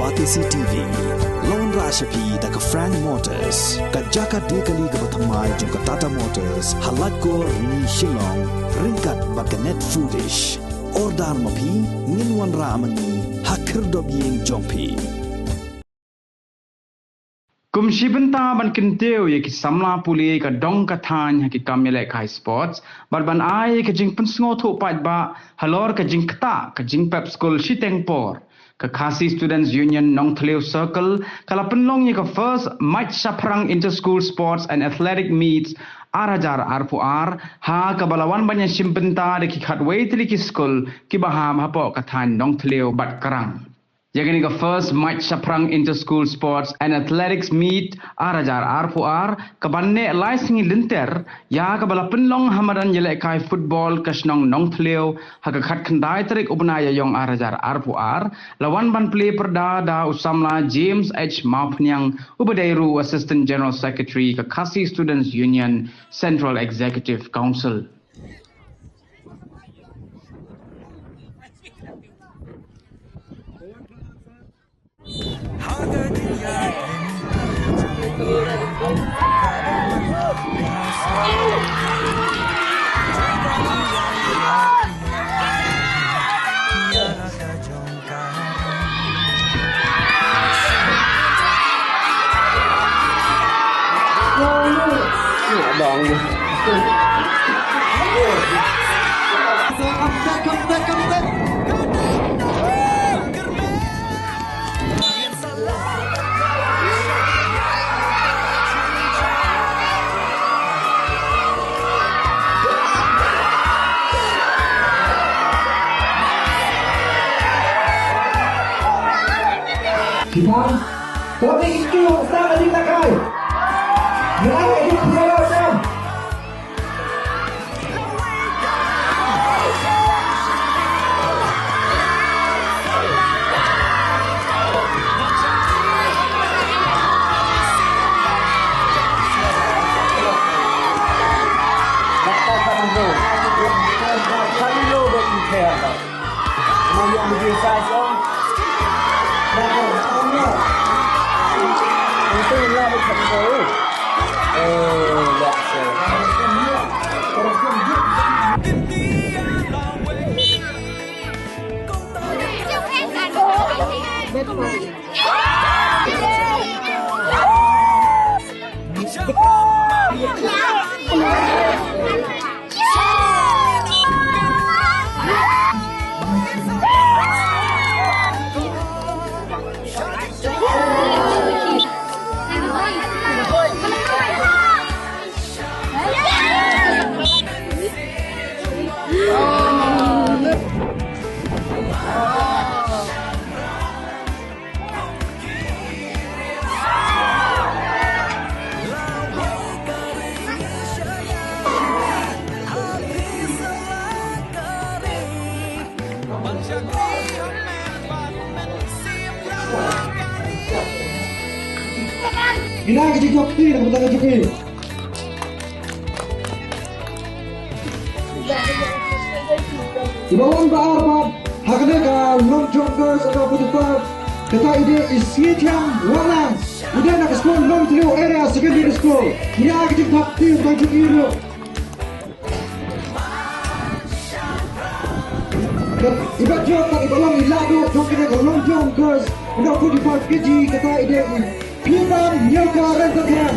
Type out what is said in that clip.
Batisi TV, Lone Rashapi da ka Frank Motors, ka Jaka Dekali ka Batamai jung ka Tata Motors, Halatko ni Shillong, Ringkat Bakanet Foodish, Ordar Mapi, Ninwan Ramani, Hakir Dobying Jompi. Kumshi benta ban kinteu ye ki samla puli ka dong ka than ha ki kamile kai sports ban ai ka jing pen sngo tho pat ba halor ka jing kta ka jing pep school shiteng por ka khasi students union Nongthliew circle kala penlong ye ka first Maitshaphrang inter school sports and athletic meets arajar arpuar ha ka balawan banya shimpenta de ki khatwei tri ki school ki baham ha po ka than Nongthliew bat karang. Yagani ka first Maitshaphrang inter-school sports and athletics meet arajar arpuar kabanne laising linter ya kabala penlong hamadan yele kai football kasnong Nongthliew haka khat khandai tarik upnaya yong arajar arpuar lawan ban play perda da usamla James H Maitshaphrang ubadairu assistant general secretary ka Khasi Students Union Central Executive Council. Kita, tapi itu sama di belakang. Mereka itu berlawan. Ina ke joki dan bukan joki. Ibawan berarbat haknya ka Nongthliew atau betul kata ide isian warna. Udah nak sekolah Nongthliew area secondary school. Ina ke joki bukan joki itu. Ibat jok tak ibalang ilado joki nak Nongthliew girls. Udah 45 kg kata ide Pipan Nyoka Rentatan.